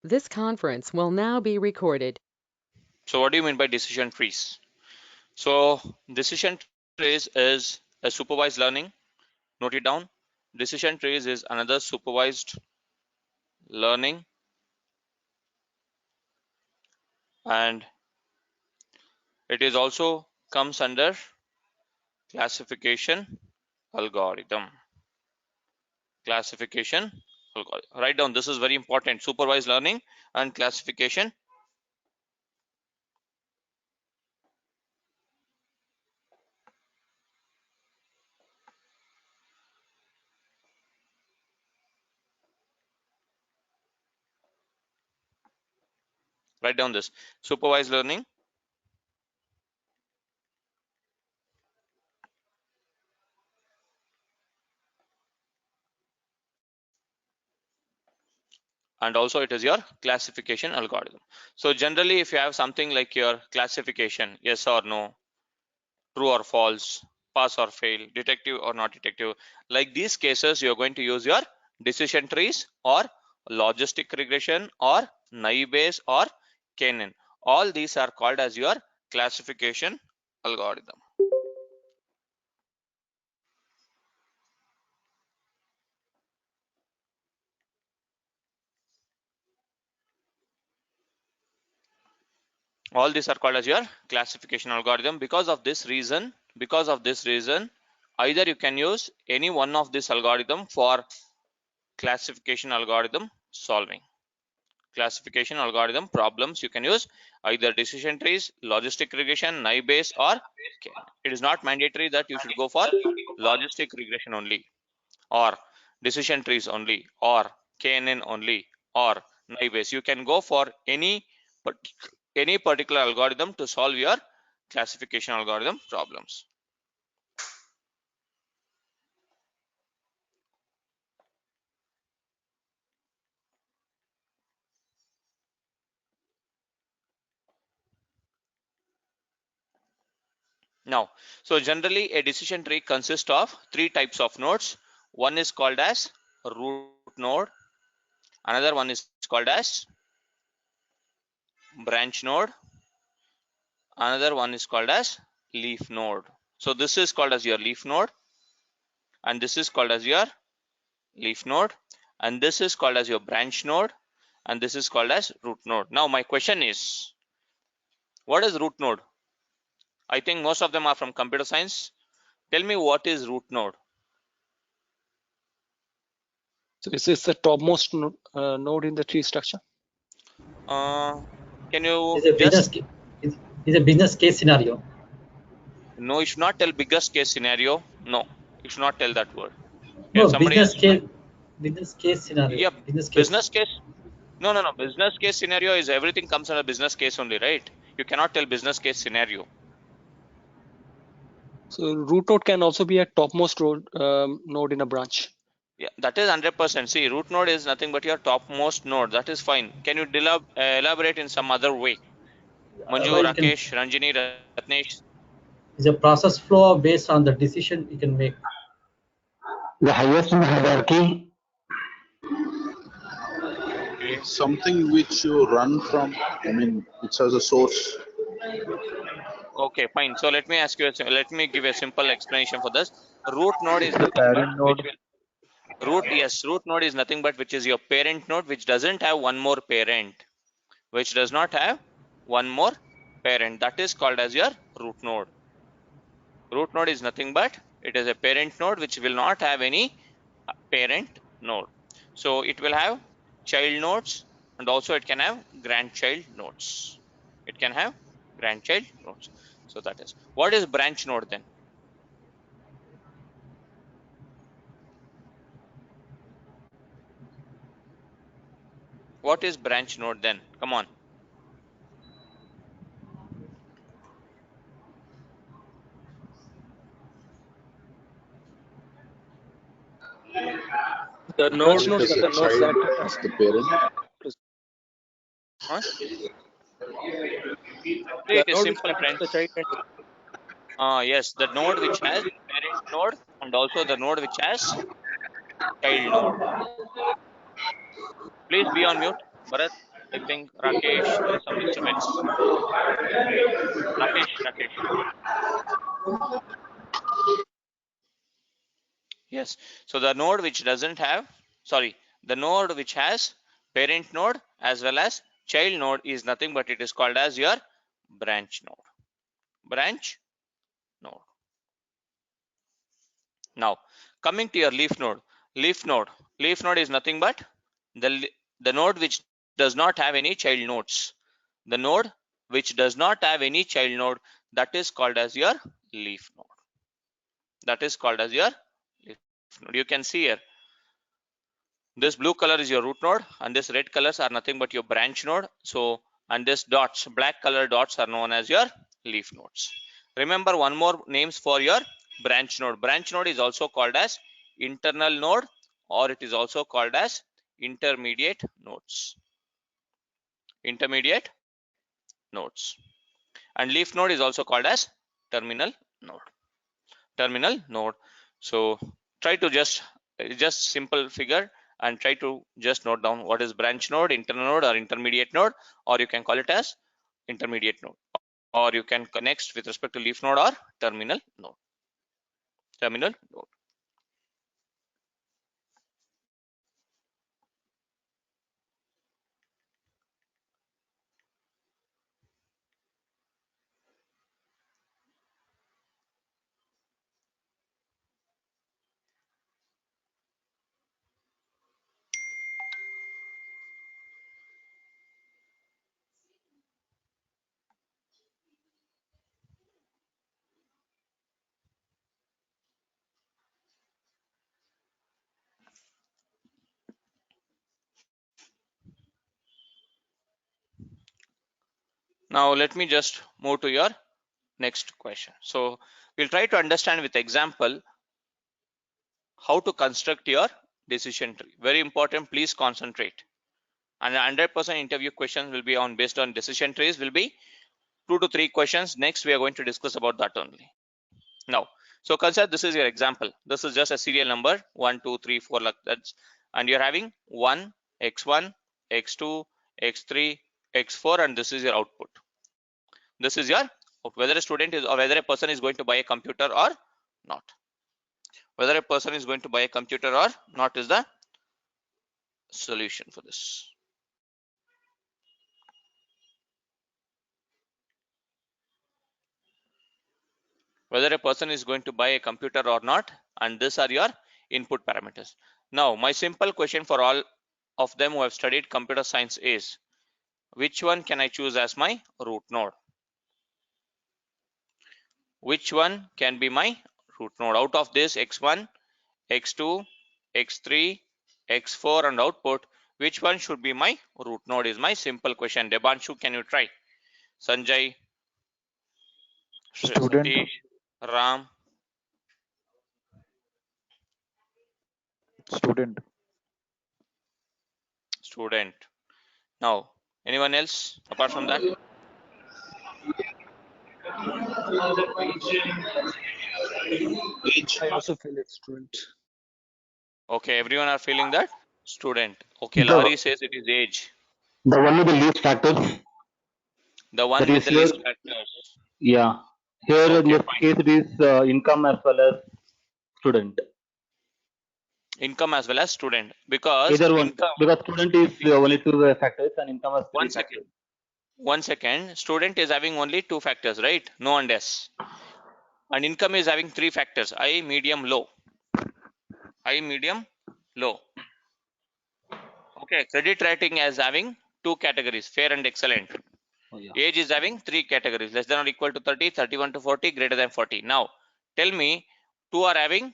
This conference will now be recorded. So what do you mean by decision trees? So decision trees is a supervised learning. Note it down. Decision trees is another supervised learning, and it is also comes under classification algorithm. Classification algorithm. Write down, this is very important. Supervised learning and classification. Write down this. Supervised learning and also it is your classification algorithm. So generally if you have something like your classification, yes or no, true or false, pass or fail, detective or not detective, like these cases you're going to use your decision trees or logistic regression or naive Bayes or K-NIN. All these are called as your classification algorithm. All these are called as your classification algorithm. Because of this reason, either you can use any one of this algorithm for classification algorithm solving. Classification algorithm problems, you can use either decision trees, logistic regression, naive Bayes or K-NIN. It is not mandatory that you should go for logistic regression only or decision trees only or K-NIN only or naive Bayes. You can go for any particular algorithm to solve your classification algorithm problems. Now, so generally a decision tree consists of three types of nodes. One is called as root node, another one is called as branch node, another one is called as leaf node. So this is called as your leaf node, and this is called as your leaf node, and this is called as your branch node, and this is called as root node. Now my question is, what is root node? I think most of them are from computer science. Tell me, what is root node? So is this the topmost node in the tree structure? Can you It's a business. just It's a business case scenario. No, you should not tell biggest case scenario. No, you should not tell that word. No, If somebody is business case scenario. yeah, Business case. business case. No. Business case scenario is everything comes under business case only, right? You cannot tell business case scenario. So root node can also be a topmost node in a branch. Yeah, that is 100%. See, root node is nothing but your topmost node. That is fine. Can you elaborate in some other way? Manju, You can. Rakesh, Ranjini, Ratnesh. It's a process flow based on the decision you can make. The highest in the hierarchy. Something which you run from, I mean, it's as a source. Okay, fine. So let me ask you. Let me give a simple explanation for this. Root node is The nothing but parent node. root node is nothing but which is your parent node, which doesn't have one more parent, which does not have one more parent. That is called as your root node. Root node is nothing but it is a parent node which will not have any parent node. So it will have child nodes, and also it can have grandchild nodes. It can have grandchild nodes. So that is. What is branch node then? What is branch node then? Come on. The Branch nodes is are a the nodes child that of the parent. Huh? the It is node which simple, contains friends. the child and Yes, the node which has parent node and also the node which has child node. Please be on mute, Bharat. I think Rakesh has some disturbance. Rakesh. Yes. So the node which doesn't have, the node which has parent node as well as child node is nothing but it is called as your branch node. Branch node. Now, coming to your leaf node. Leaf node is nothing but the node which does not have any child nodes. The node which does not have any child node, that is called as your leaf node. That is called as your leaf node. You can see here, this blue color is your root node and this red colors are nothing but your branch node. So, and this dots, black color dots are known as your leaf nodes. Remember one more names for your branch node. Branch node is also called as internal node, or it is also called as intermediate nodes. Intermediate nodes. And leaf node is also called as terminal node. Terminal node. So try to just simple figure and try to just note down what is branch node, internal node, or intermediate node, or you can call it as intermediate node, or you can connect with respect to leaf node or terminal node. Terminal node. Now let me just move to your next question. So we'll try to understand with example how to construct your decision tree. Very important, please concentrate. And 100% interview questions will be on based on decision trees, will be 2 to 3 questions. Next we are going to discuss about that only. Now, so consider this is your example. This is just a serial number 1 2 3 4 like that, and you're having 1 x1 x2 x3 x4, and this is your output. This is your whether a student is or whether a person is going to buy a computer or not. Whether a person is going to buy a computer or not is the solution for this. Whether a person is going to buy a computer or not, and these are your input parameters. Now, my simple question for all of them who have studied computer science is, which one can I choose as my root node? Which one can be my root node? Out of this x1, x2, x3, x4 and output, which one should be my root node is my simple question. Debanshu, can you try? Sanjay, Student. Satish, Ram. Student. Now, anyone else apart from that? I also feel it's student. Okay, everyone are feeling that? Student. Okay, Larry says it is age. The one with the least factors. The one That with is the here. least factors. Yeah. Here in Okay, this fine. case, it is income as well as student. Income as well as student, because Either one. income. Because student is only 2 factors and income has 3 factors. One second. Student is having only 2 factors, right? No and S. And income is having 3 factors: high, medium, low. High, medium, low. Okay. Credit rating is having 2 categories: fair and excellent. Oh, yeah. Age is having 3 categories: less than or equal to 30, 31 to 40, greater than 40. Now, tell me, 2 are having,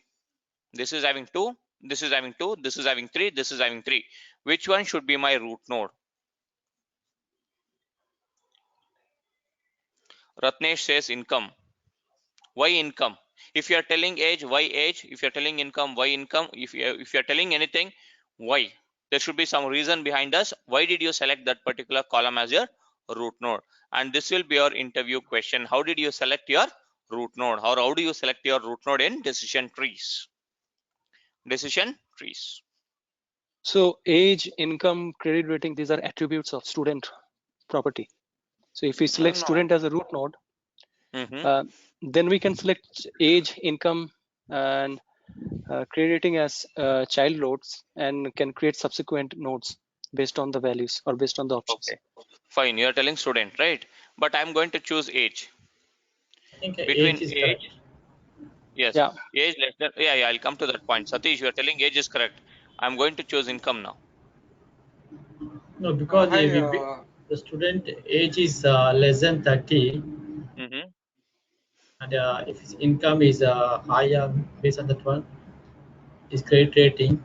this is having 2, this is having 2, this is having 3, this is having 3. Which one should be my root node? Ratnesh says income. Why income? If you are telling age, why age? If you are telling income, why income? If you are telling anything, why? There should be some reason behind us. Why did you select that particular column as your root node? And this will be your interview question. How did you select your root node? Or how do you select your root node in decision trees? Decision trees. So age, income, credit rating, these are attributes of student property. So if we select No. student as a root node, Mm-hmm. then we can select age, income, and credit rating as child nodes, and can create subsequent nodes based on the values or based on the options. Okay. Fine. You are telling student, right? But I'm going to choose age. I think Between age is age, correct. yes, Yeah. age less than, yeah, I'll come to that point. Satish, you are telling age is correct. I'm going to choose income now. No, because Hi, the student age is less than 30, Mm-hmm. and if his income is higher based on that one, his credit rating.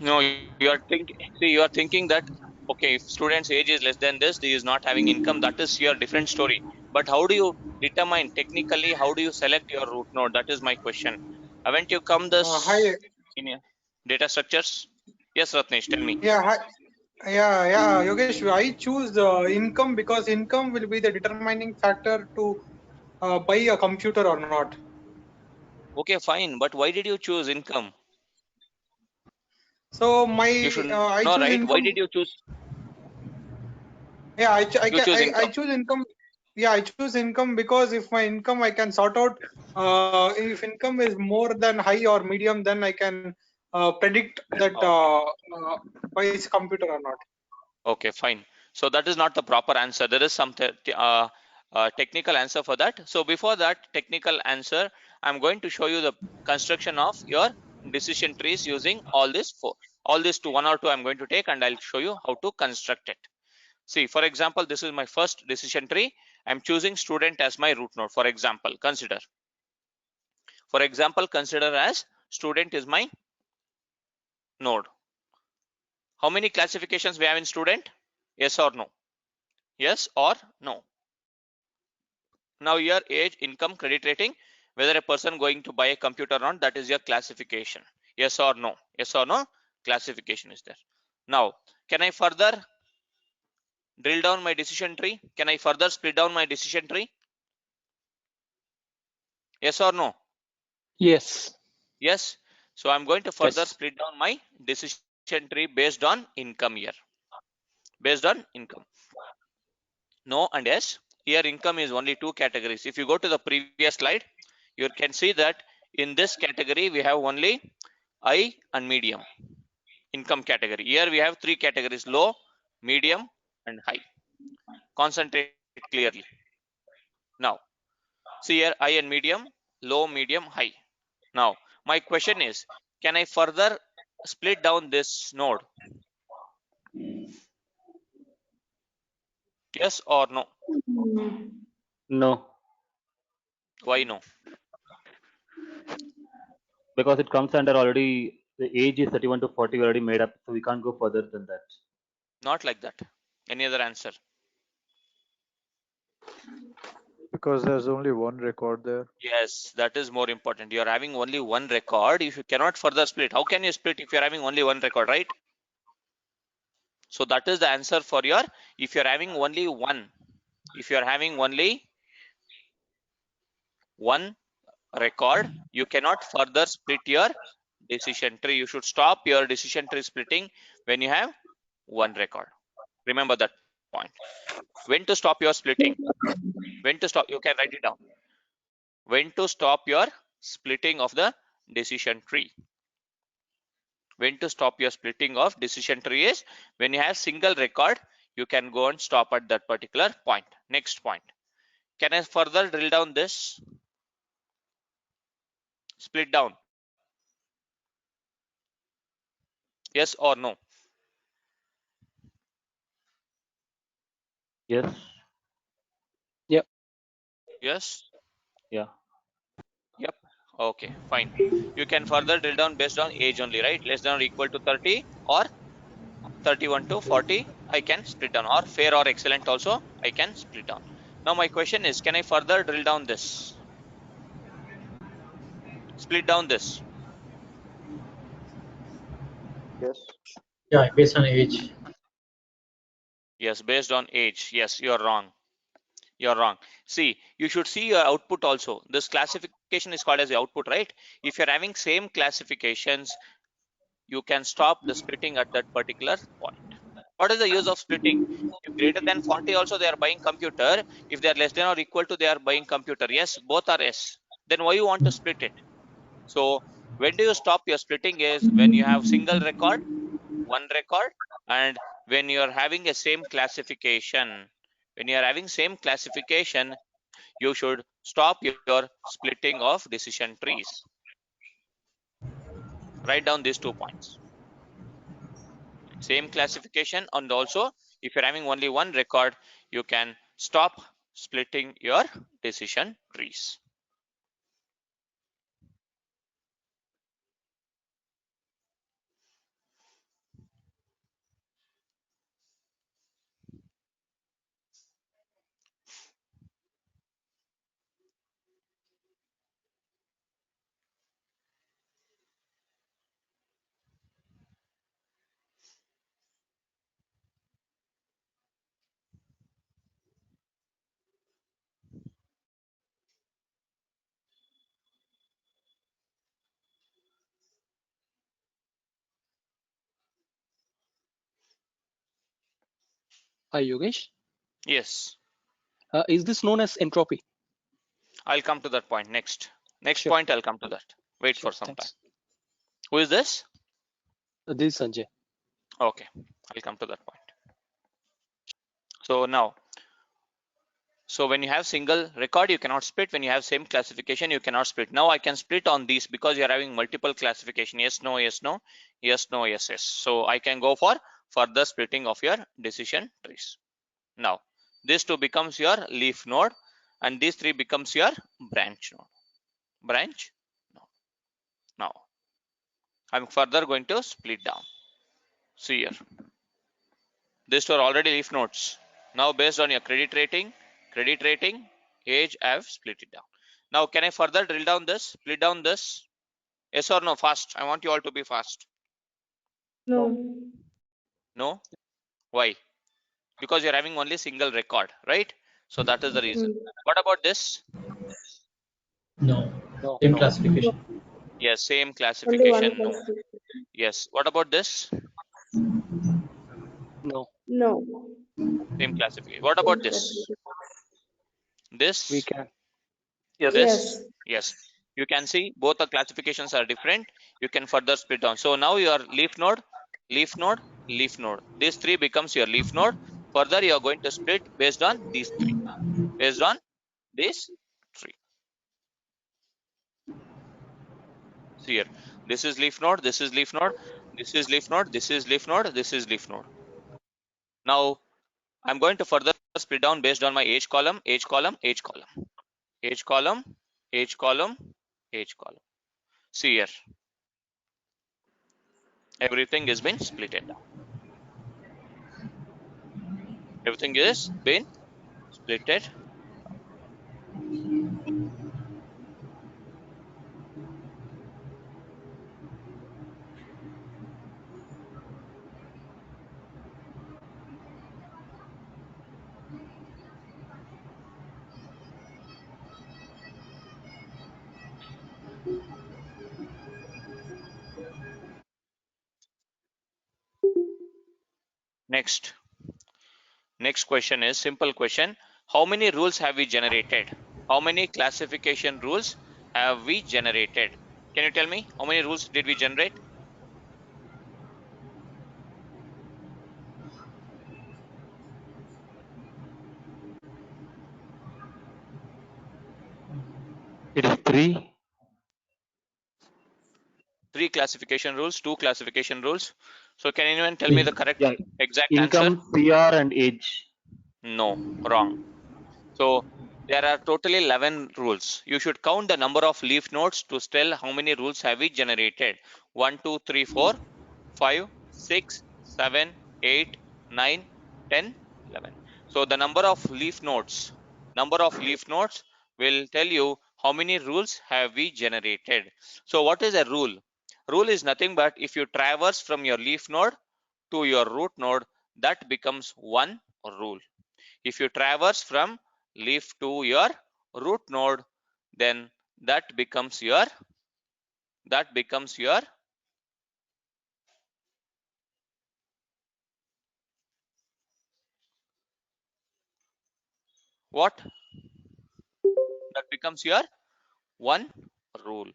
No, you are thinking. See, you are thinking that okay, if student's age is less than this, he is not having income. That is your different story. But how do you determine technically? How do you select your root node? That is my question. Haven't you come hi, this in your data structures? Yes, Ratnesh, tell me. yeah, hi, yeah, Yogesh. I choose income because income will be the determining factor to buy a computer or not. Okay, fine. But why did you choose income? So You should I know, choose right? Why income. did you choose? Yeah, You choose I income. choose income. Yeah, I choose income because if my income, I can sort out. If income is more than high or medium, then I can predict that Okay. buy a computer or not. Okay, fine. So that is not the proper answer. There is some technical answer for that. So before that technical answer, I'm going to show you the construction of your decision trees using all this four. All this to one or two I'm going to take, and I'll show you how to construct it. See, for example, this is my first decision tree. I'm choosing student as my root node. For example, consider as student is my node. How many classifications we have in student? Yes or no? Yes or no? Now your age, income, credit rating, whether a person going to buy a computer or not, that is your classification. Yes or no? Yes or no? Classification is there. Now, can I further drill down my decision tree? Can I further split down my decision tree? Yes or no? Yes. Yes. So I'm going to further Yes. split down my decision tree based on income here. Based on income. No and yes. Here income is only two categories. If you go to the previous slide, you can see that in this category we have only high and medium income category. Here we have three categories: low, medium, and high. Concentrate clearly. Now, see here high and medium, low, medium, high. Now, my question is, can I further split down this node? Yes or no? No, Why no? because it comes under already the age is 31 to 40 already made up, so we can't go further than that. Not like that. Any other answer? Because there's only one record there. Yes, that is more important. You are having only one record. If you cannot further split, how can you split if you are having only one record, right? So that is the answer for your, if you are having only one, if you are having only one record, you cannot further split your decision tree. You should stop your decision tree splitting when you have one record. Remember that point. When to stop your splitting? When to stop? You can write it down. When to stop your splitting of the decision tree? When to stop your splitting of decision tree is when you have single record, you can go and stop at that particular point. Next point. Can I further drill down this? Split down. Yes or no? Yes. Yep. Yes. Yeah. Yep. Okay, fine. You can further drill down based on age only, right? Less than or equal to 30 or 31 to 40, I can split down, or fair or excellent also, I can split down. Now my question is, can I further drill down this? Split down this? Yes. Yeah, based on age. Yes, based on age. Yes, you're wrong. You're wrong. See, you should see your output also. This classification is called as the output, right? If you're having same classifications, you can stop the splitting at that particular point. What is the use of splitting? If greater than 40 also they are buying computer, if they are less than or equal to they are buying computer, yes, both are yes, then why you want to split it? So when do you stop your splitting is when you have single record, one record, and when you are having a same classification. When you are having same classification, you should stop your splitting of decision trees. Write down these 2 points. Same classification, and also if you're having only one record, you can stop splitting your decision trees. Hi, Yogesh. Yes, Is this known as entropy? I'll come to that point next. Next Sure. point, I'll come to that. Wait Sure, for some time. thanks. Who is this? This is Sanjay. Okay, I'll come to that point. So now, so when you have single record, you cannot split. When you have same classification, you cannot split. Now I can split on these because you're having multiple classification. Yes, no, yes, no, yes, no, yes, yes. So I can go for further splitting of your decision trees. Now, this two becomes your leaf node, and these three becomes your branch node. Branch node. Now, I'm further going to split down. See here. These two are already leaf nodes. Now, based on your credit rating, age, I have split it down. Now, can I further drill down this, split down this? Yes or no? Fast. I want you all to be fast. No. No? Why? Because you're having only single record, right? So that is the reason. What about this? No. No, Same no. classification. Yes, same Only one classification. No. classification. Yes. What about this? No. No. Same classification. What about this? We This? can. This? Yes. Yes. You can see both the classifications are different. You can further split down. So now your leaf node, leaf node, leaf node. These three becomes your leaf node. Further, you are going to split based on these three. Based on these three. See here. This is leaf node, this is leaf node, this is leaf node, this is leaf node, this is leaf node. Now I'm going to further split down based on my age column, age column, age column, age column, age column, age column. See here. Everything has been splitted down. Everything is been splitted. Next question is simple question. How many rules have we generated? How many classification rules have we generated? Can you tell me how many rules did we generate? It is 3. 3 classification rules, 2 classification rules. So can anyone tell me the correct Yeah, exact answer? income, CR, and age. No, wrong. So there are totally 11 rules. You should count the number of leaf nodes to tell how many rules have we generated. 1, 2, 3, 4, 5, 6, 7, 8, 9, 10, 11. So the number of leaf nodes will tell you how many rules have we generated. So what is a rule? Rule is nothing but if you traverse from your leaf node to your root node, that becomes one rule. If you traverse from leaf to your root node, then that becomes your what? That becomes your one rule.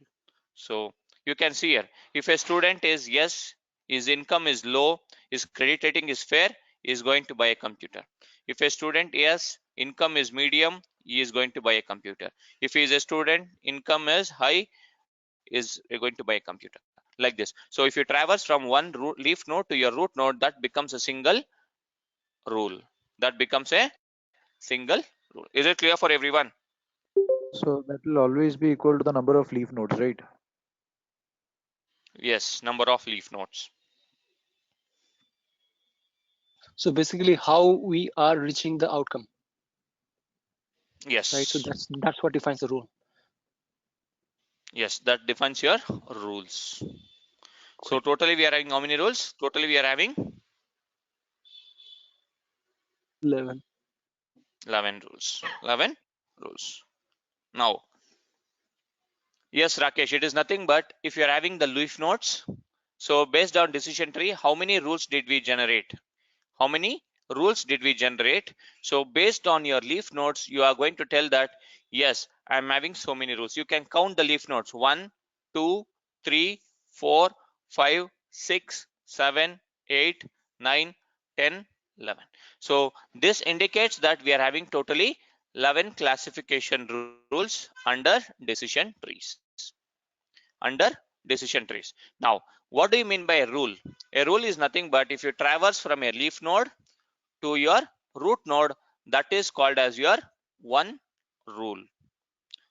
So you can see here, if a student is yes, his income is low, his credit rating is fair, he is going to buy a computer. If a student yes, income is medium, he is going to buy a computer. If he is a student, income is high, is going to buy a computer, like this. So if you traverse from one leaf node to your root node, that becomes a single rule. That becomes a single rule. Is it clear for everyone? So that will always be equal to the number of leaf nodes, right? Yes, number of leaf nodes. So basically, how we are reaching the outcome, Yes. right? So that's what defines the rule. Yes, that defines your rules. So totally we are having how many rules? Totally we are having 11. 11 rules. 11 rules. Now, yes, Rakesh, it is nothing but if you are having the leaf nodes. So based on decision tree, how many rules did we generate? How many rules did we generate? So based on your leaf nodes, you are going to tell that, yes, I'm having so many rules. You can count the leaf nodes: 1, 2, 3, 4, 5, 6, 7, 8, 9, 10, 11. So this indicates that we are having totally 11 classification rules under decision trees. Under decision trees. Now, what do you mean by a rule? A rule is nothing but if you traverse from a leaf node to your root node, that is called as your one rule.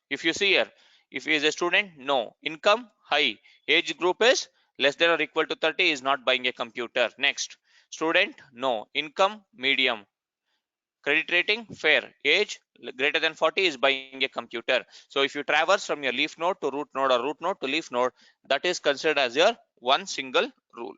If you see here, if he is a student, no. Income high, age group is less than or equal to 30, is not buying a computer. Next, student, no. Income medium, credit rating fair, age greater than 40, is buying a computer. So if you traverse from your leaf node to root node or root node to leaf node, that is considered as your one single rule.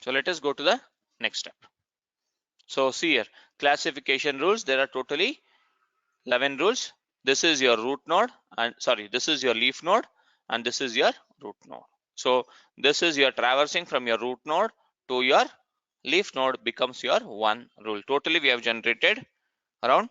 So let us go to the next step. So see here, classification rules, there are totally 11 rules. This is your root node, and sorry, this is your leaf node, and this is your root node. So this is your traversing from your root node to your leaf node becomes your one rule. Totally we have generated around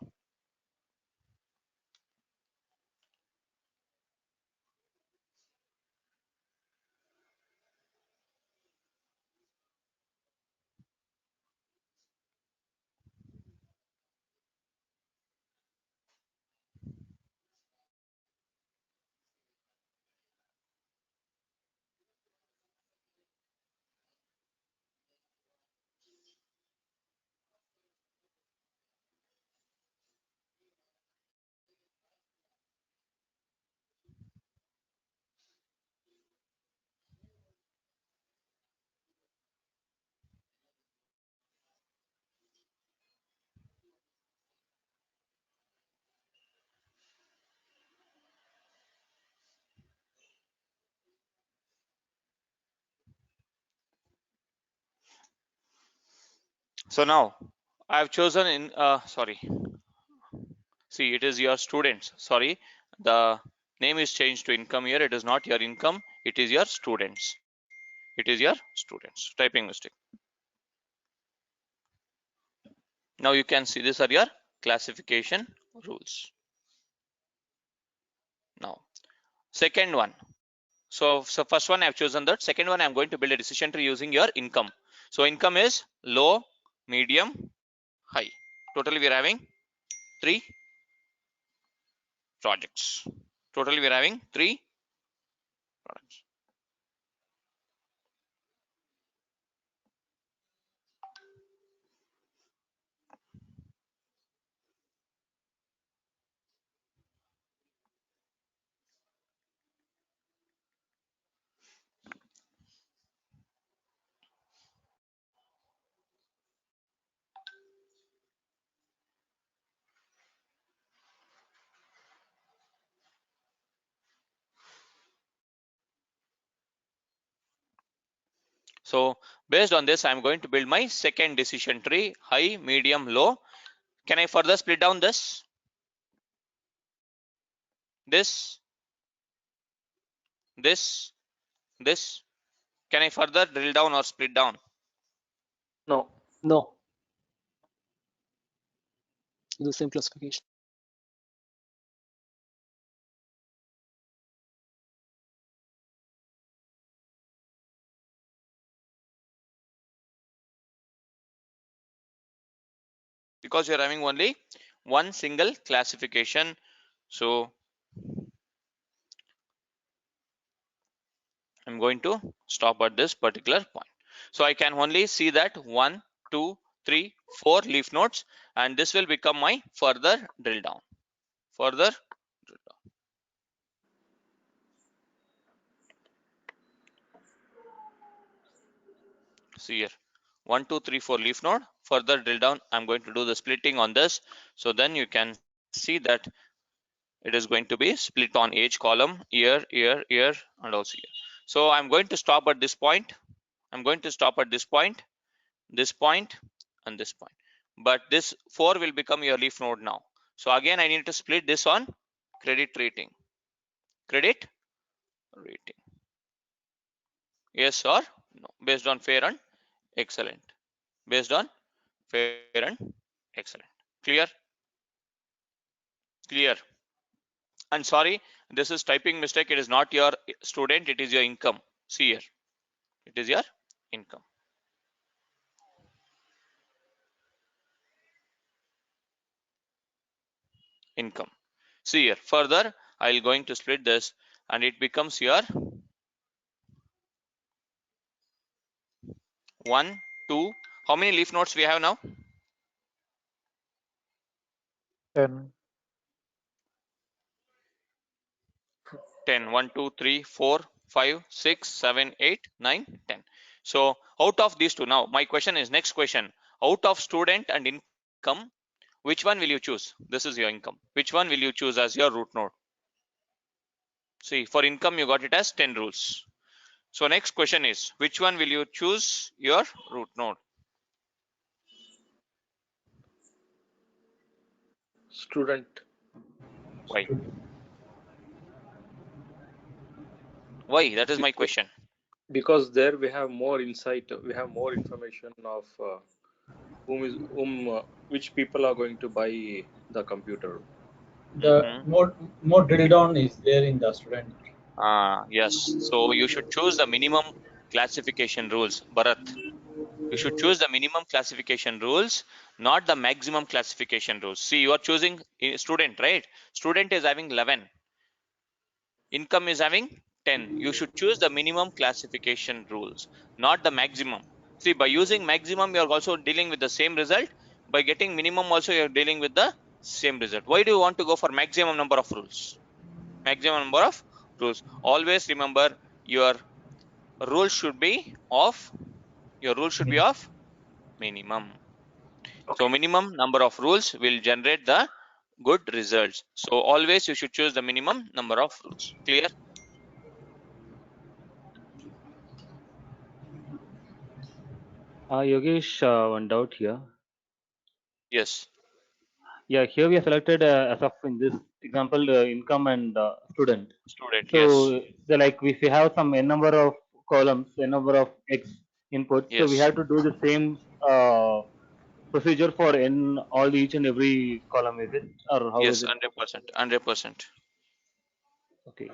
so now I have chosen in sorry, see, it is your students. Sorry, the name is changed to income here. It is not your income, it is your students. It is your students. Typing mistake. Now you can see these are your classification rules. Now, second one. So first one I've chosen that. Second one, I'm going to build a decision tree using your income. So income is low, medium, high. Totally we're having 3 projects. Totally we're having 3 products. So based on this, I'm going to build my second decision tree, high, medium, low. Can I further split down this? This? Can I further drill down or split down? No. No. Do the same classification. Because you're having only one single classification. So I'm going to stop at this particular point. So I can only see that 1, 2, 3, 4 leaf nodes, and this will become my further drill down. Further drill down. See here, 1, 2, 3, 4 leaf node. Further drill down. I'm going to do the splitting on this. So then you can see that it is going to be split on each column, here, and also here. So I'm going to stop at this point. I'm going to stop at this point, and this point. But this 4 will become your leaf node now. So again, I need to split this on credit rating. Credit rating. Yes or no? Based on fair and excellent. Based on fair and excellent. Clear? Clear. And sorry, this is typing mistake. It is not your student. It is your income. See here. It is your income. Income. See here. Further, I'll going to split this, and it becomes your 1, 2. How many leaf nodes we have now? 10. 10. 1, 2, 3, 4, 5, 6, 7, 8, 9, 10. So out of these two, now my question is, next question, out of student and income, which one will you choose? This is your income. Which one will you choose as your root node? See, for income you got it as 10 rules. So next question is, which one will you choose your root node? Student. Why? Why? That is my question. Because there we have more insight, we have more information of which people are going to buy the computer. The more drill down is there in the student. Yes. So you should choose the minimum classification rules, Bharat. You should choose the minimum classification rules, not the maximum classification rules. See, you are choosing a student, right? Student is having 11. Income is having 10. You should choose the minimum classification rules, not the maximum. See, by using maximum, you are also dealing with the same result. By getting minimum also, you are dealing with the same result. Why do you want to go for maximum number of rules? Maximum number of rules. Always remember your rule should be of minimum. So minimum number of rules will generate the good results. So always you should choose the minimum number of rules. Clear? Yogesh, one doubt here. Yes. Yeah, here we have selected as of in this example income and student. Student. So Yes. like if we have some n number of columns, n number of x inputs, so we Yes. have to do the same procedure for n all each and every column, is it, or how is Yes. it? 100%. 100%. Okay.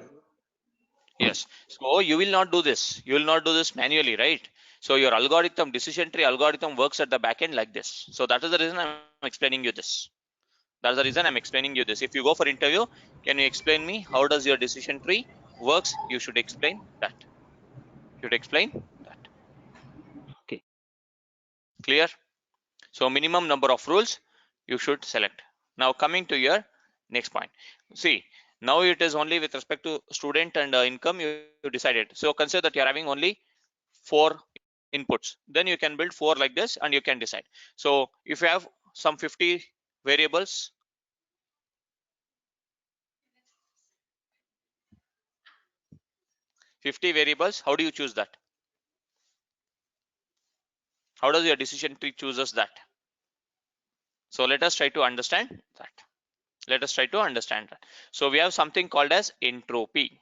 Yes. So you will not do this. You will not do this manually, right? So your algorithm, decision tree algorithm works at the back end like this. So that is the reason I'm explaining you this. That's the reason I'm explaining you this. If you go for interview, can you explain me how does your decision tree works? You should explain that. Should explain that. Okay. Clear? So minimum number of rules you should select. Now coming to your next point. See, now it is only with respect to student and income you decided. So consider that you're having only 4 inputs. Then you can build 4 like this and you can decide. So if you have some 50 variables, 50 variables, how do you choose that? How does your decision tree chooses that? So let us try to understand that. Let us try to understand that. So we have something called as entropy.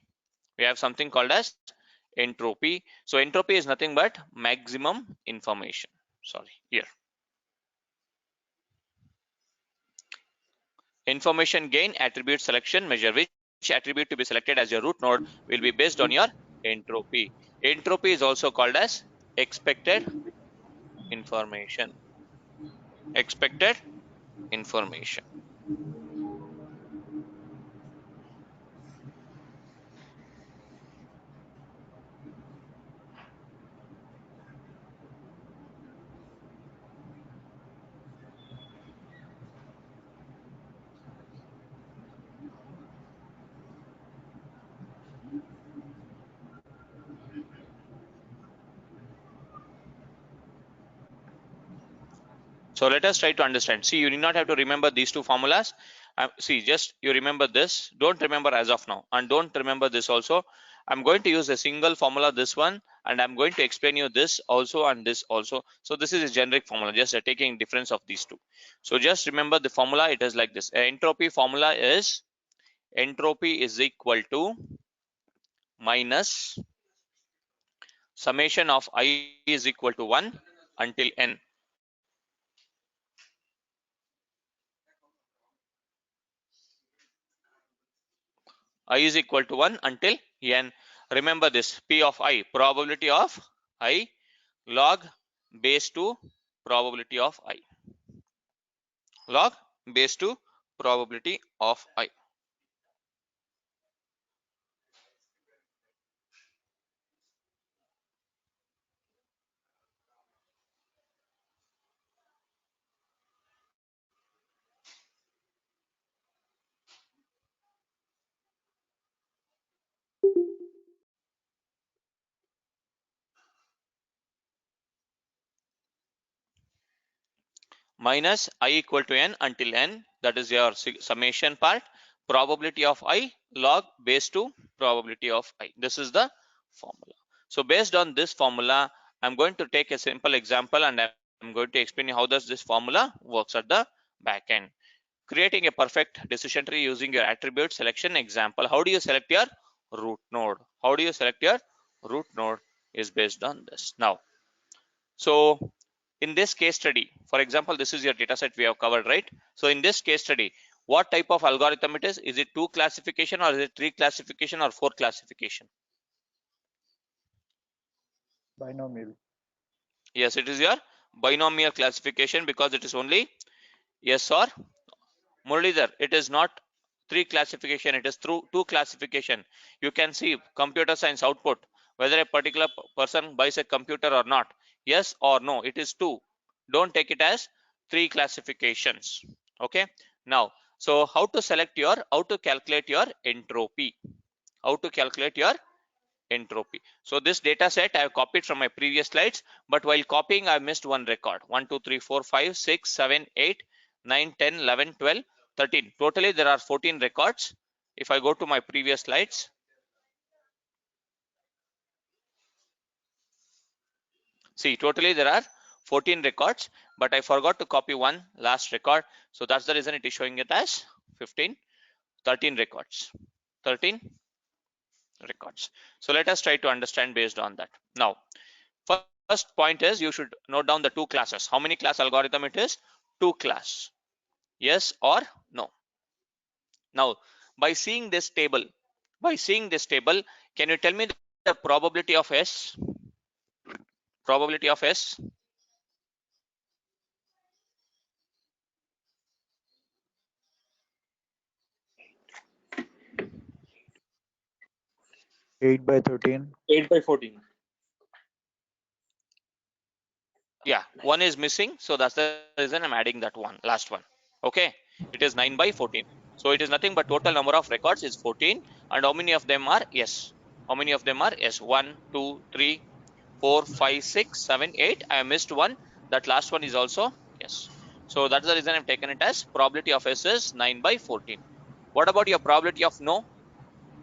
We have something called as entropy. So entropy is nothing but maximum information. Sorry, here. Information gain attribute selection measure. Which attribute to be selected as your root node will be based on your entropy. Entropy is also called as expected information. Expected information. So let us try to understand. See, you need not have to remember these two formulas. See, just you remember this. Don't remember as of now, and don't remember this also. I'm going to use a single formula, this one, and I'm going to explain you this also and this also. So this is a generic formula, just taking difference of these two. So just remember the formula. It is like this. Entropy formula is entropy is equal to minus summation of I is equal to 1 until n. I is equal to 1 until n. Remember this, P of I, probability of I, log base 2 probability of I. Log base 2 probability of I. Minus I equal to n until n, that is your summation part, probability of I log base 2 probability of I. This is the formula. So based on this formula, I'm going to take a simple example and I'm going to explain you how does this formula works at the back end. Creating a perfect decision tree using your attribute selection example. How do you select your root node? How do you select your root node is based on this. Now, so in this case study, for example, this is your data set we have covered, right? So in this case study, what type of algorithm it is? Is it 2 classification or is it 3 classification or 4 classification? Binomial. Yes, it is your binomial classification because it is only yes or Muralidhar. It is not 3 classification, it is through 2 classification. You can see computer science output whether a particular person buys a computer or not. Yes or no, it is 2. Don't take it as 3 classifications. Okay. Now, so how to calculate your entropy? How to calculate your entropy? So this data set I have copied from my previous slides, but while copying I missed one record. 1 2 3 4 5 6 7 8 9 10 11 12 13. Totally there are 14 records. If I go to my previous slides, see, totally there are 14 records, but I forgot to copy one last record. So that's the reason it is showing it as 13 records. 13 records. So let us try to understand based on that. Now, first point is you should note down the 2 classes. How many class algorithm it is? 2 class. Yes or no? Now, by seeing this table, can you tell me the probability of S? Probability of S? 8/13. 8/14. Yeah, one is missing, so that's the reason I'm adding that one, last one. Okay, it is 9/14. So it is nothing but total number of records is 14, and how many of them are yes? How many of them are yes? 1 2 3 4 5 6 7 8. I missed one. That last one is also yes. So that's the reason I've taken it as probability of S is 9/14. What about your probability of no?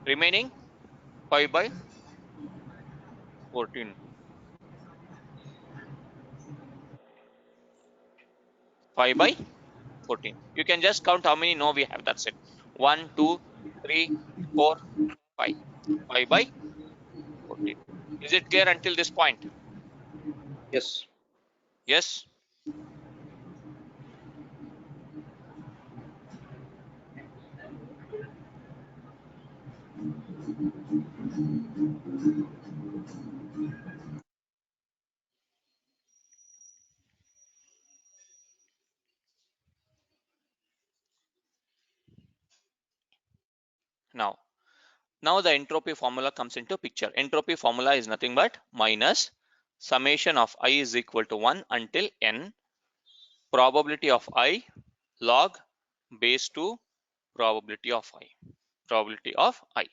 Remaining 5/14. 5 by 14. You can just count how many no we have. That's it. 1, 2, 3, 4, 5. 5 by 14. Is it clear until this point? Yes. Yes. Now the entropy formula comes into picture. Entropy formula is nothing but minus summation of I is equal to 1 until n probability of I log base 2 probability of I.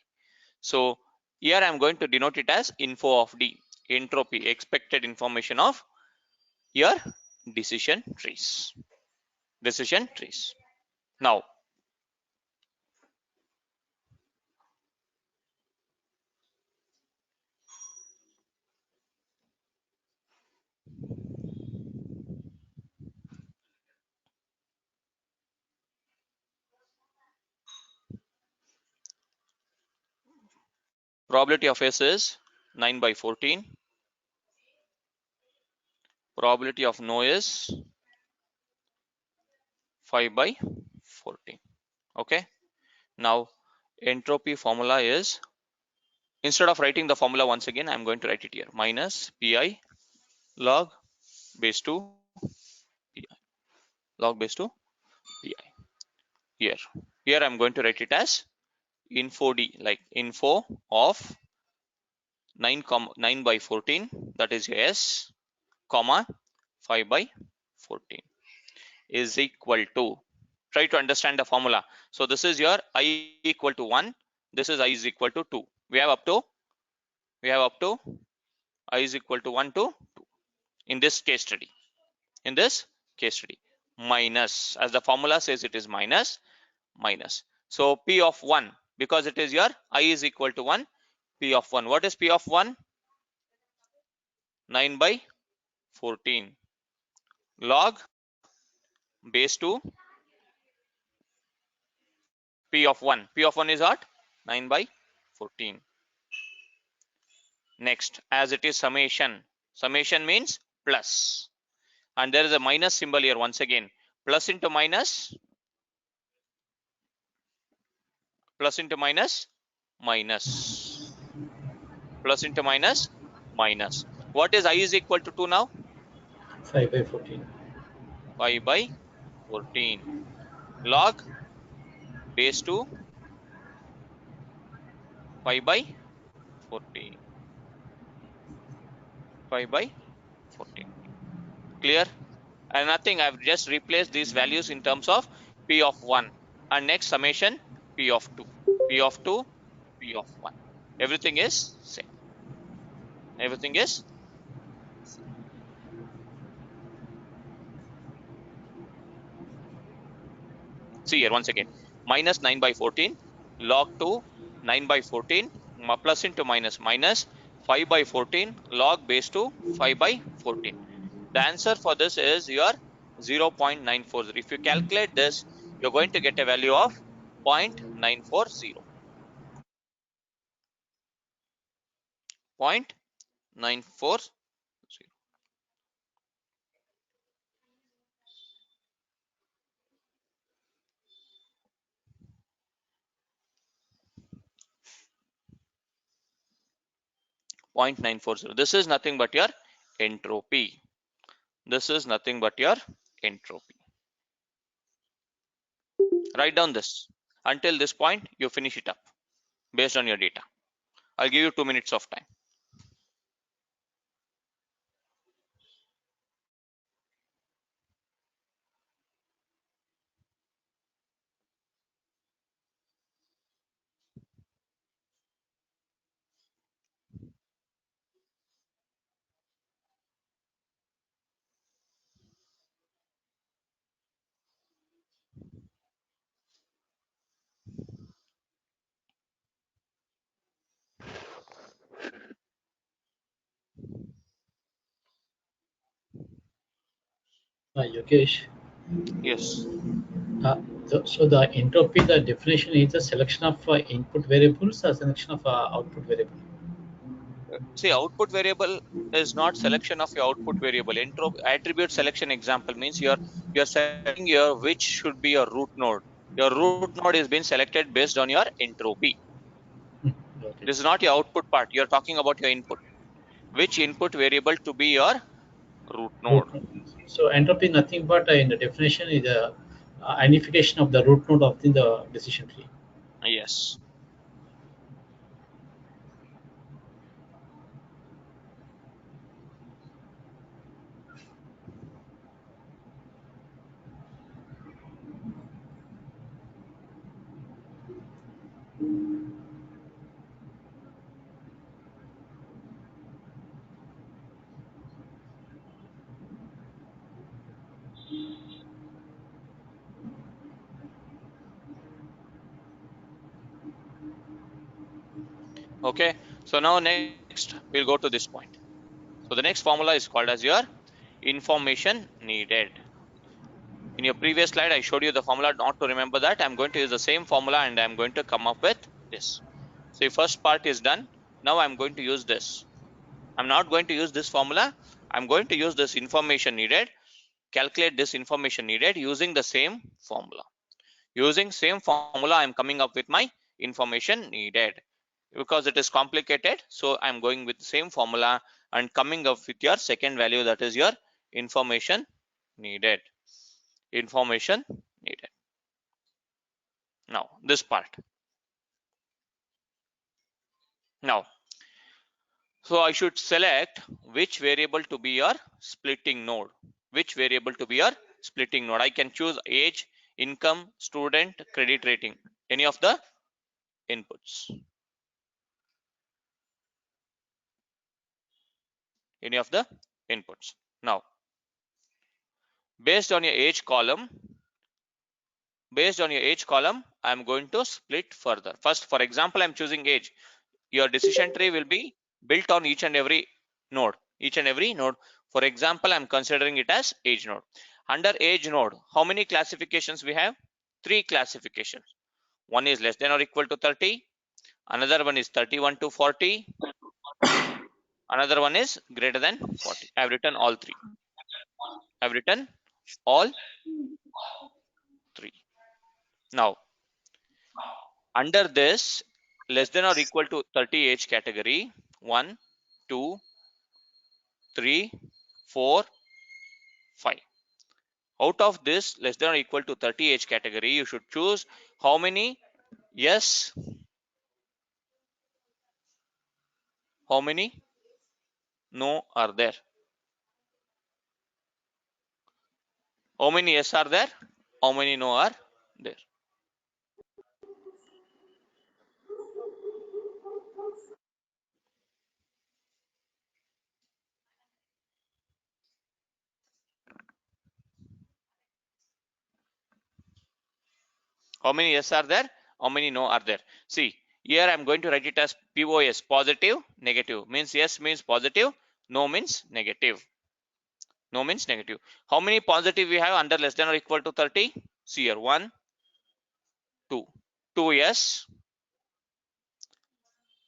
So here I am going to denote it as info of D, entropy, expected information of your decision trees. Now probability of S is 9 by 14. Probability of no is 5 by 14. Okay. Now entropy formula is, instead of writing the formula once again, I am going to write it here. Minus Pi log base 2 Pi. Log base 2 Pi. Here I am going to write it as info D, like info of 9 by 14, that is S, comma 5 by 14 is equal to, try to understand the formula. So this is your I equal to 1, this is I is equal to 2. We have up to I is equal to 1 to 2 in this case study. Minus, as the formula says, it is minus. So P of 1, because it is your I is equal to 1, P of 1. What is P of 1? 9 by 14 log base 2 P of 1. P of 1 is what? 9 by 14. Next, as it is summation. Summation means plus. And there is a minus symbol here once again. Plus into minus. Plus into minus. Minus. Plus into minus. Minus. What is I is equal to 2 now? 5 by 14. 5 by 14. Log base 2 5 by 14. 5 by 14. Clear? And nothing, I've just replaced these values in terms of P of 1. And next summation P of 2. P of 2, P of 1. Everything is same. Everything is same. See here once again. Minus 9 by 14 log 2 9 by 14 plus into minus minus 5 by 14 log base 2 5 by 14. The answer for this is your 0.940. If you calculate this, you're going to get a value of 0.940. 0.940. 0.940. This is nothing but your entropy. This is nothing but your entropy. Write down this. Until this point, you finish it up based on your data. I'll give you 2 minutes of time. Yogesh. Yes. So the entropy, the definition is the selection of input variables or selection of output variable. See, output variable is not selection of your output variable. Entropy attribute selection example means you're selecting your which should be your root node. Your root node is being selected based on your entropy. Got it. This is not your output part. You're talking about your input. Which input variable to be your root node? So entropy nothing but in the definition is a identification of the root node of the decision tree. Yes. Okay. So now next we'll go to this point. So the next formula is called as your information needed. In your previous slide, I showed you the formula. Not to remember that, I'm going to use the same formula and I'm going to come up with this. So the first part is done. Now I'm going to use this. I'm not going to use this formula. I'm going to use this information needed. Calculate this information needed using the same formula. Using same formula, I'm coming up with my information needed. Because it is complicated, so I'm going with the same formula and coming up with your second value, that is your information needed. Information needed. Now this part. Now, so I should select which variable to be your splitting node. Which variable to be your splitting node? I can choose age, income, student, credit rating, any of the inputs. Any of the inputs. Now, based on your age column, I'm going to split further. First, for example, I'm choosing age. Your decision tree will be built on each and every node. For example, I'm considering it as age node. Under age node, how many classifications we have? 3 classifications. One is less than or equal to 30. Another one is 31 to 40. Another one is greater than 40. I've written all three. Now, under this less than or equal to 30 age category, 1, 2, 3, 4, 5. Out of this less than or equal to 30 age category, you should choose how many yes, how many no are there. How many yes are there? How many no are there? How many yes are there? How many no are there? See, here I'm going to write it as POS, positive, negative. Means yes means positive, no means negative. No means negative. How many positive we have under less than or equal to 30? See here, 1, 2. 2 yes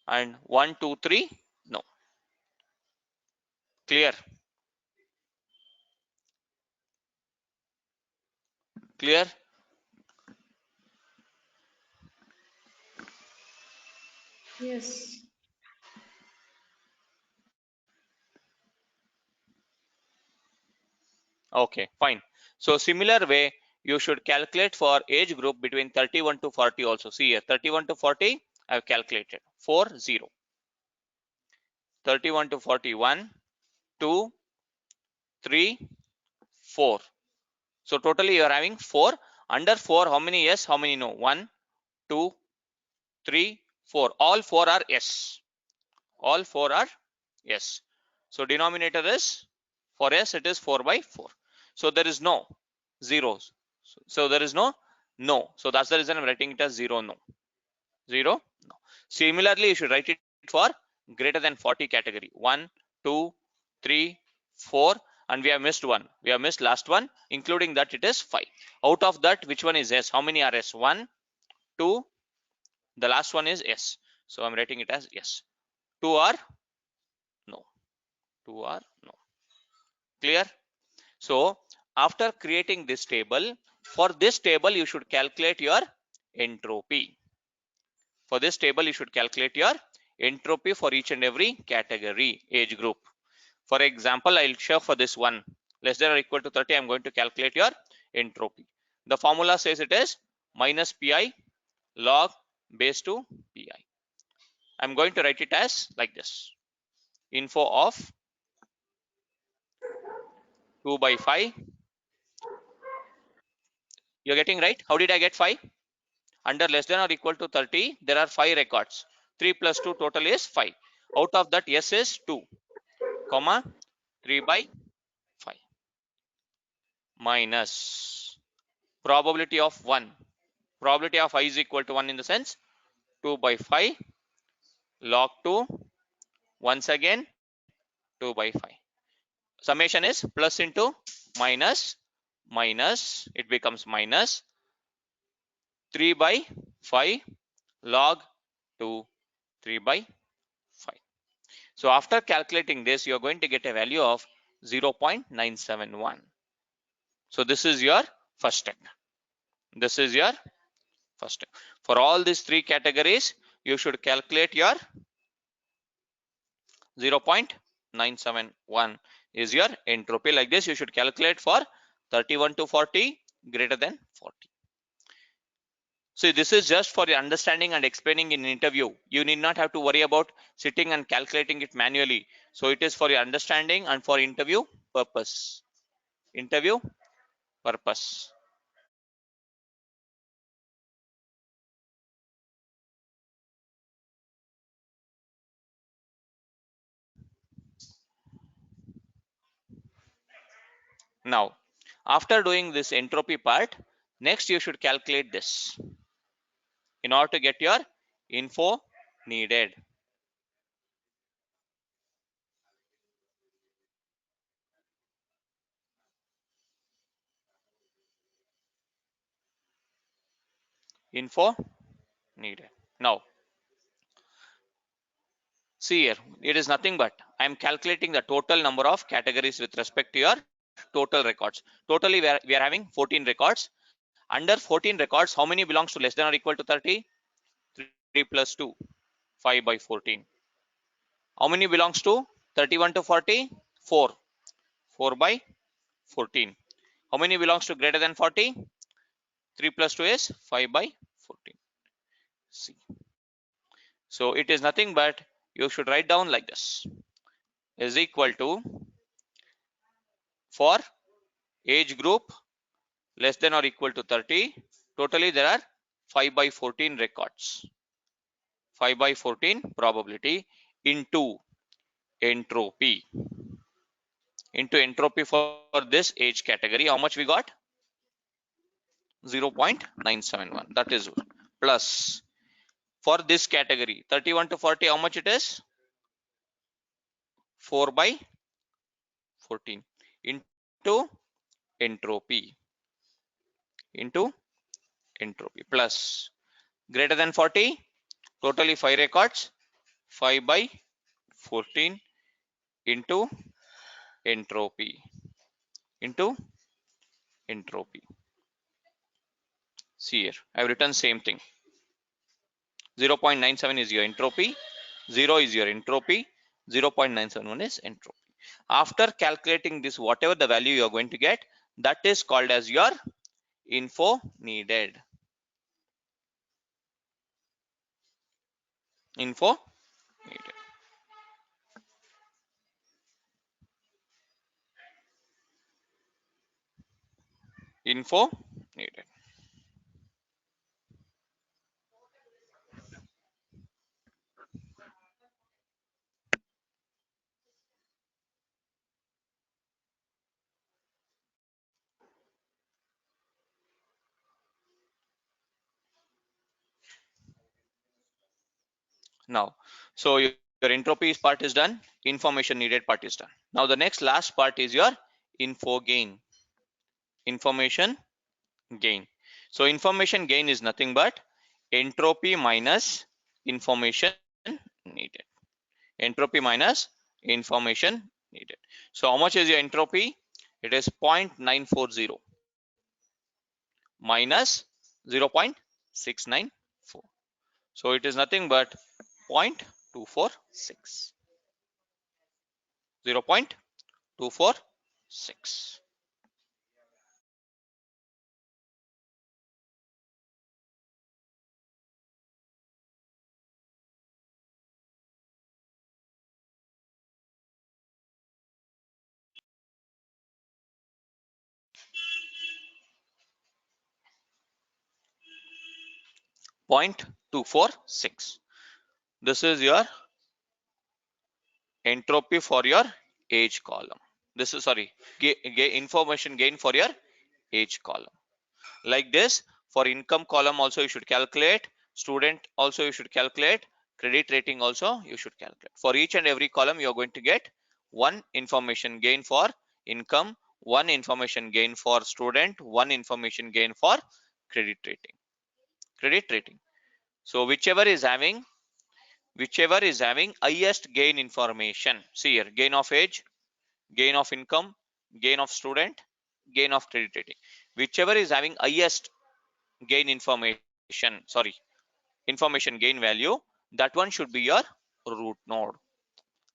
and 1, 2, 3 no. Clear? Clear? Yes. Okay, fine. So similar way, you should calculate for age group between 31 to 40 also. See here, 31 to 40, I have calculated 4, 0. 31 to 40, 1, 2, 3, 4. So totally you are having 4. Under 4, how many yes, how many no? 1, 2, 3, 4. All 4 are yes. All 4 are yes. So denominator is, for yes it is 4 by 4. So there is no zeros. So there is no no. So that's the reason I'm writing it as 0 no. 0 no. Similarly, you should write it for greater than 40 category. 1, 2, 3, 4. and we have missed one. We have missed last one, including that it is 5. Out of that, which one is S? How many are S? 1, 2, the last one is S. So I'm writing it as yes. 2 are no. 2 are no. Clear? So after creating this table, for this table you should calculate your entropy. For this table you should calculate your entropy for each and every category, age group. For example, I'll show for this one less than or equal to 30, I'm going to calculate your entropy. The formula says it is minus pi log base 2 pi. I'm going to write it as like this. Info of 2 by 5. You're getting right? How did I get 5? Under less than or equal to 30, there are 5 records. 3 plus 2 total is 5. Out of that, S is 2, comma 3 by 5 minus probability of 1. Probability of I is equal to 1 in the sense 2 by 5 log 2, once again 2 by 5. Summation is plus into minus, minus, it becomes minus 3 by 5 log 2, 3 by 5. So after calculating this, you are going to get a value of 0.971. So this is your first step. This is your first step. For all these 3 categories, you should calculate your 0.971 is your entropy. Like this, you should calculate for 31 to 40 greater than 40. So this is just for your understanding and explaining in interview. You need not have to worry about sitting and calculating it manually. So it is for your understanding and for interview purpose. Interview purpose. Now, after doing this entropy part, next you should calculate this in order to get your info needed. Info needed. Now, see here, it is nothing but I am calculating the total number of categories with respect to your total records. Totally, we are having 14 records. Under 14 records, how many belongs to less than or equal to 30? 3 plus 2, 5 by 14. How many belongs to 31 to 40? 4, 4 by 14. How many belongs to greater than 40? 3 plus 2 is 5 by 14. See. So it is nothing but you should write down like this is equal to for age group less than or equal to 30. Totally there are 5 by 14 records. 5 by 14 probability into entropy. Into entropy for this age category. How much we got? 0.971. That is plus for this category 31 to 40. How much it is? 4 by 14 into entropy. Into entropy plus greater than 40. Totally 5 records. 5 by 14 into entropy. Into entropy. See here, I have written same thing. 0.97 is your entropy, 0 is your entropy, 0.971 is entropy. After calculating this, whatever the value you are going to get, that is called as your info needed. Info needed. Info needed. Now, so your entropy part is done, information needed part is done. Now the next last part is your info gain. Information gain. So information gain is nothing but entropy minus information needed. Entropy minus information needed. So how much is your entropy? It is 0.940 minus 0.694. So it is nothing but 0.246. 0.246. Point 246. This is your entropy for your age column. This is information gain for your age column. Like this, for income column also you should calculate, student also you should calculate, credit rating also you should calculate. For each and every column you are going to get one information gain for income, one information gain for student, one information gain for credit rating. Credit rating. So whichever is having highest gain information. See here, gain of age, gain of income, gain of student, gain of credit rating. Whichever is having highest gain information gain value, that one should be your root node.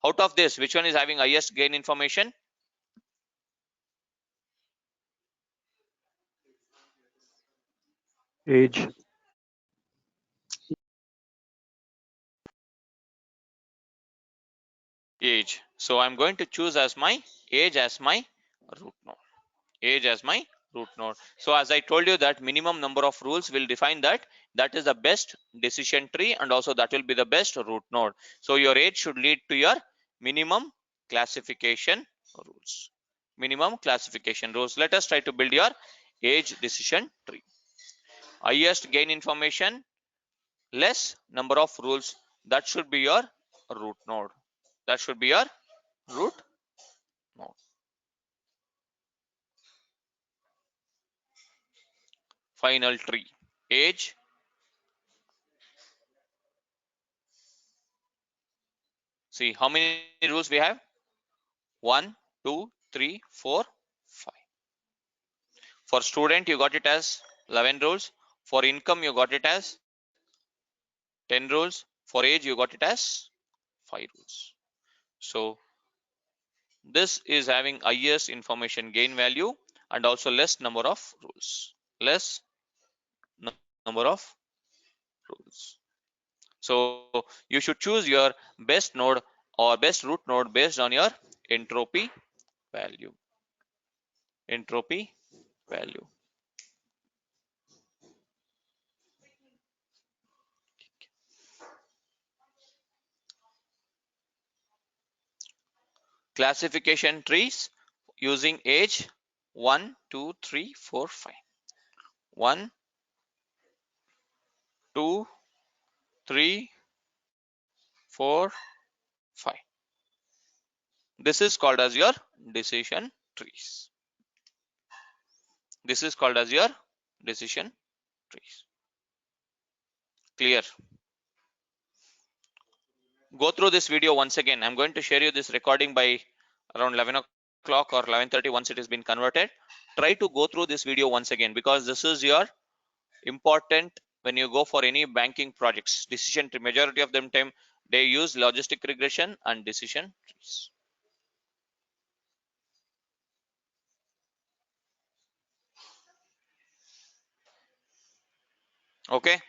Out of this, which one is having highest gain information? Age. Age. So I'm going to choose as my age as my root node. Age as my root node. So as I told you that minimum number of rules will define that is the best decision tree, and also that will be the best root node. So your age should lead to your minimum classification rules. Minimum classification rules. Let us try to build your age decision tree. Highest gain information, less number of rules. That should be your root node. That should be your root node. Final tree. Age, see how many rules we have? 1, 2, 3, 4, 5. For student, you got it as 11 rules. For income, you got it as 10 rules. For age, you got it as 5 rules. So this is having highest information gain value and also less number of rules. Less number of rules. So you should choose your best node or best root node based on your entropy value. Entropy value. Classification trees using age 1, 2, 3, 4, 5. 1, 2, 3, 4, 5. This is called as your decision trees. This is called as your decision trees. Clear? Go through this video once again. I'm going to share you this recording by around 11 o'clock or 11:30 once it has been converted. Try to go through this video once again because this is your important when you go for any banking projects. Decision tree, majority of them time they use logistic regression and decision trees. Okay.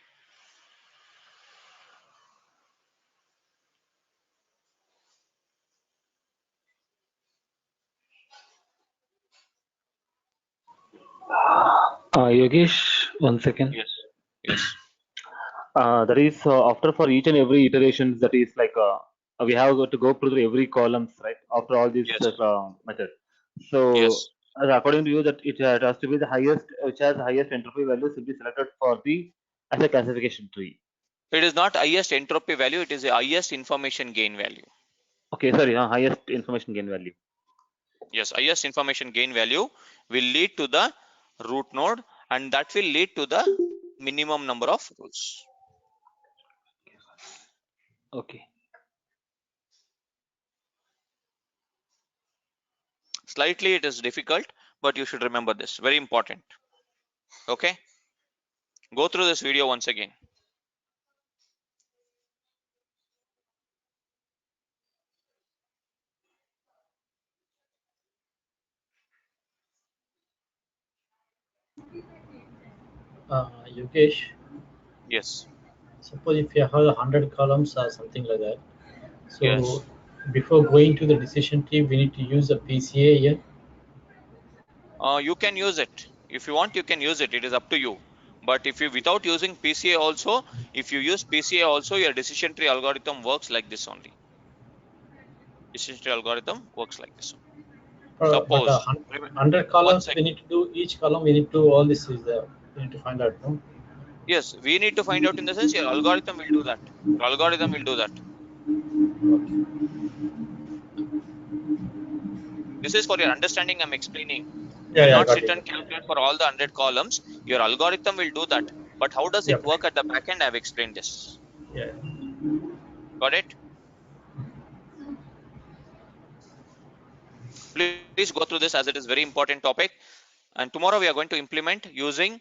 Yogesh, 1 second. Yes. Yes. That is after for each and every iterations, that is like we have to go through every columns, right? After all these Yes. methods. So Yes. according to you, that it has to be the highest, which has the highest entropy value, should be selected for the as a classification tree. It is not highest entropy value. It is the highest information gain value. Okay, sorry, highest information gain value. Yes, highest information gain value will lead to the root node, and that will lead to the minimum number of rules. Okay. Slightly it is difficult, but you should remember this. Very important. Okay. Go through this video once again. Yogesh, Yes. suppose if you have 100 columns or something like that, so Yes. before going to the decision tree, we need to use a PCA here. You can use it. If you want, you can use it. It is up to you. But if you without using PCA also, if you use PCA also, your decision tree algorithm works like this only. Decision tree algorithm works like this. But Suppose 100 one columns, we second. need to do each column. We need to do all this is we need to find out. No? Yes, we need to find out in the sense your algorithm will do that. Your algorithm will do that. This is for your understanding. I'm explaining. You Yeah, will yeah, I not got sit it. and calculate for all the 100 columns. Your algorithm will do that. But how does it Yep. work at the back end? I've explained this. Yeah. Got it? Please go through this as it is very important topic. And tomorrow we are going to implement using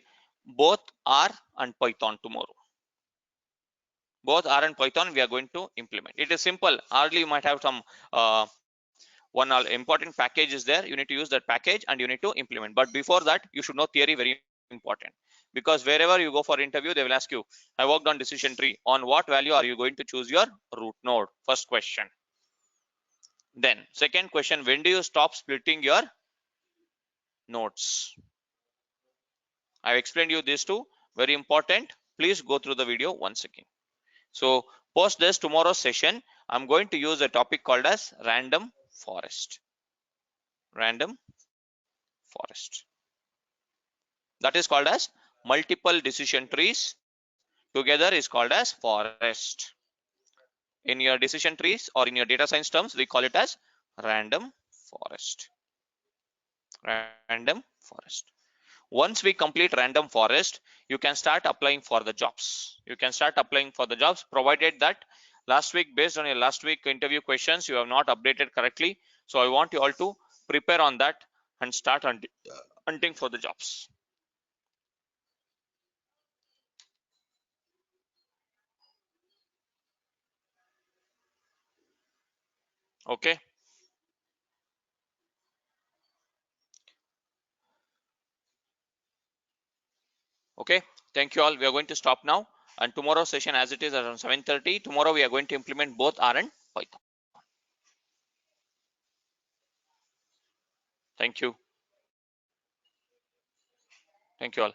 both R and Python tomorrow. Both R and Python we are going to implement. It is simple. Hardly you might have some one important package is there. You need to use that package and you need to implement. But before that, you should know theory, very important. Because wherever you go for interview, they will ask you, I worked on decision tree. On what value are you going to choose your root node? First question. Then second question, when do you stop splitting your nodes? I've explained you these two, very important. Please go through the video once again. So post this tomorrow's session, I'm going to use a topic called as random forest. Random forest. That is called as multiple decision trees together is called as forest. In your decision trees or in your data science terms, we call it as random forest. Random forest. Once we complete random forest, you can start applying for the jobs. You can start applying for the jobs provided that last week, based on your last week interview questions, you have not updated correctly. So I want you all to prepare on that and start hunting for the jobs. Okay. Okay. Thank you all. We are going to stop now. And tomorrow's session, as it is around 7:30, tomorrow we are going to implement both R and Python. Thank you. Thank you all.